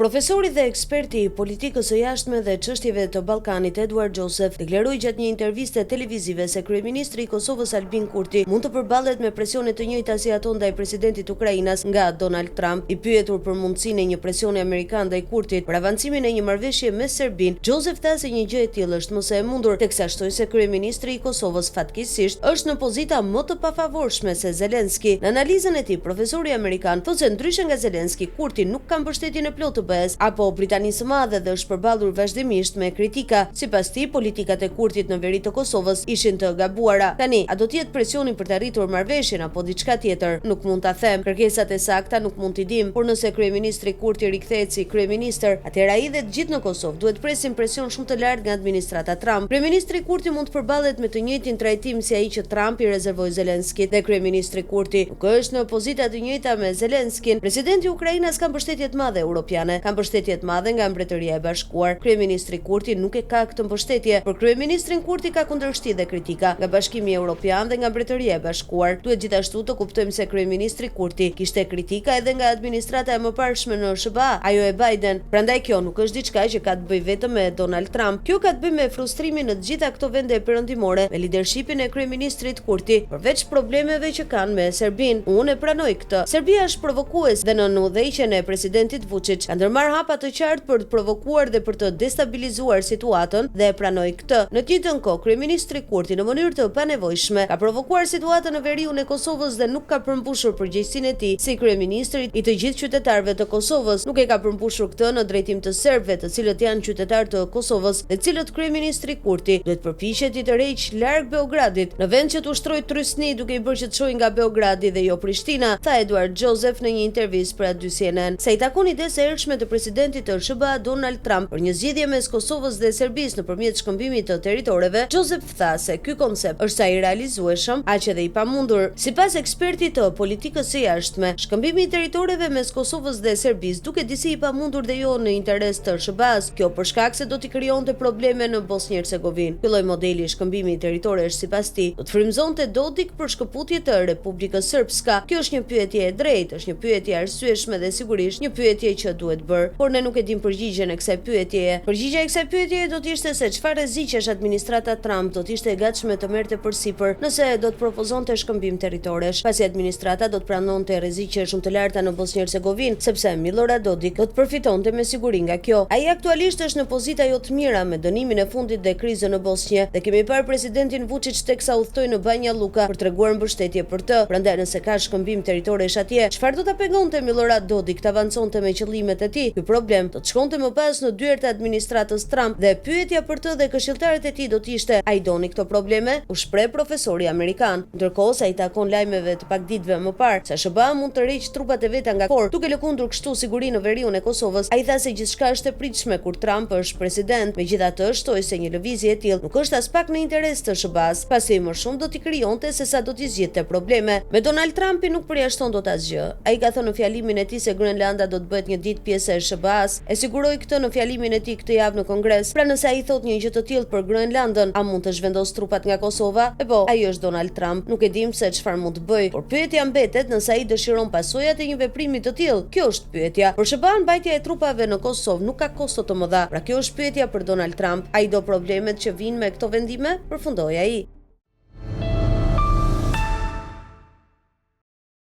Profesori dhe eksperti i politikës së jashtme dhe çështjeve të Ballkanit Eduard Joseph deklaroi gjatë një interviste televizive se kryeministri i Kosovës Albin Kurti mund të përballet me presione të njëjta si ato ndaj presidentit të Ukrainës nga Donald Trump. I pyetur për mundësinë e një presioni amerikan ndaj Kurtit për avancimin e një marrëveshje me Serbinë, Joseph tha se një gjë e tillë është mos e mundur, teksa shtoi se kryeministri i Kosovës fatkeqësisht është në pozita më të pafavorshme se Zelenski. Në analizën e tij, profesori amerikan thotë se ndryshe nga Zelenski, Kurti nuk ka mbështetjen e plotë apo Britanisë së Madhe dhe është përballur vazhdimisht me kritika. Sipas tij, politikat e Kurtit në veri të Kosovës ishin të gabuara. Tani, a do të jetë presioni për të arritur marrëveshjen apo diçka tjetër? Nuk mund ta them. Kërkesat e sakta nuk mund t'i dim, por nëse kryeministri Kurti rikthehet si kryeministër, atëherë ai dhe të gjithë në Kosovë duhet presin presion shumë të lartë nga administrata Trump. Kryeministri Kurti mund të përballet me të njëjtin trajtim si ai që Trump i rezervoi Zelenskit, dhe kryeministri Kurti nuk është në pozita të njëjta me Zelenskin. Presidenti i Ukrainës ka mbështetje të madhe europiane. Ka mbështetje të madhe nga Mbretëria e Bashkuar. Kryeministri Kurti nuk e ka këtë mbështetje, por kryeministrin Kurti ka kundërshti dhe kritika nga Bashkimi Evropian dhe nga Mbretëria e Bashkuar. Duhet gjithashtu të kuptojmë se kryeministri Kurti kishte kritika edhe nga administrata e mëparshme në SBA, ajo e Biden. Prandaj kjo nuk është diçka që ka të bëjë vetëm me Donald Trump. Kjo ka të bëjë me frustrimin në të gjitha këto vende perëndimore me lidershipin e kryeministrit Kurti, përveç problemeve që kanë me Serbinë. Unë e pranoj këtë. Serbia është provokues dhe në udhëheqjen e presidentit Vučić ndërmarr hapa të qartë për të provokuar dhe për të destabilizuar situatën, dhe e pranoj këtë. Në të njëjtën kohë, kryeministri Kurti në mënyrë të panevojshme ka provokuar situatën në veriun e Kosovës dhe nuk ka përmbushur përgjegjësinë e tij si kryeministrit i të gjithë qytetarëve të Kosovës. Nuk e ka përmbushur këtë në drejtim të serbëve, të cilët janë qytetarë të Kosovës, dhe cilët kryeministri Kurti duhet përpiqet i tërheqë larg Beogradit, në vend që të ushtrojë trysni duke i bërë që të shojë nga Beogradi dhe jo Prishtina, tha Eduard Joseph në një intervistë për aty CNN. Sa i takon idesë së hershme të presidentit të SBA Donald Trump për një zgjidhje mes Kosovës dhe Serbisë nëpërmjet shkëmbimit të territoreve, Joseph tha se ky koncept është sa i realizueshëm, aq edhe i pamundur. Sipas ekspertit të politikës së jashtme, shkëmbimi i territoreve mes Kosovës dhe Serbisë duket disi i pamundur dhe jo në interes të SBA-s. Kjo për shkak se do t'i krijonte probleme në Bosnjë-Hercegovinë. Ky lloj modeli i shkëmbimit territoresh sipas tij do të frymëzonte Dodik për shkëputje të Republikës Srpska. Kjo është një pyetje e drejtë, është një pyetje arsyeshme dhe sigurisht një pyetje që duhet bërë, por ne nuk e dim përgjigjen e kësaj pyetjeje. Përgjigjja e kësaj pyetjeje do të ishte se çfarë rreziqesh administrata Trump do të ishte e gatshme të merrte përsipër nëse do të propozonte shkëmbim territoresh, pasi administrata do të pranonte rreziqe shumë të larta në Bosnjë-Hercegovinë, sepse Milorad Dodik do të përfitonte me siguri nga kjo. Ai aktualisht është në pozita jo të mira me dënimin e fundit dhe krizën në Bosnjë, dhe kemi parë presidentin Vučić teksa udhtoi në Banja Luka për treguar mbështetje për të. Prandaj nëse ka shkëmbim territoresh atje, çfarë do ta pegonte Milorad Dodik të avanconte me qëllimet e tij? Ky problem do të shkonte më pas në dyert e administratës Trump, dhe pyetja për të dhe këshilltarët e tij do të ishte: a i doni këto probleme? U shpreh profesori amerikan. Ndërkohë, sa i takon lajmeve të pak ditëve më parë se SBA mund të rreqë trupat e veta nga KFOR, duke lëkundur kështu sigurinë në veriun e Kosovës, ai tha se gjithçka është e pritshme kur Trump është president. Megjithatë, shtoi se një lëvizje e tillë nuk është as pak në interes të SBA-s, pasi më shumë do t'i krijonte se sa do t'i zgjidhte probleme. Me Donald Trumpi nuk përjashton dot asgjë. Ai ka thënë në fjalimin e tij se Grenlanda do të bëhet një ditë pjesë e SBA-s. E siguroi këtë në fjalimin e tij këtë javë në Kongres. Pra nëse ai thot një gjë të tillë për Grenlandën, a mund të zhvendos trupat nga Kosova? E po, ai është Donald Trump. Nuk e dim se çfarë mund të bëj, por pyetja mbetet nëse ai dëshiron pasojat e një veprimi të tillë. Kjo është pyetja. Për SBA mbajtja e trupave në Kosovë nuk ka kosto të mëdha. Pra kjo është pyetja për Donald Trump. Ai do problemet që vijnë me këto vendime? Përfundoi ai.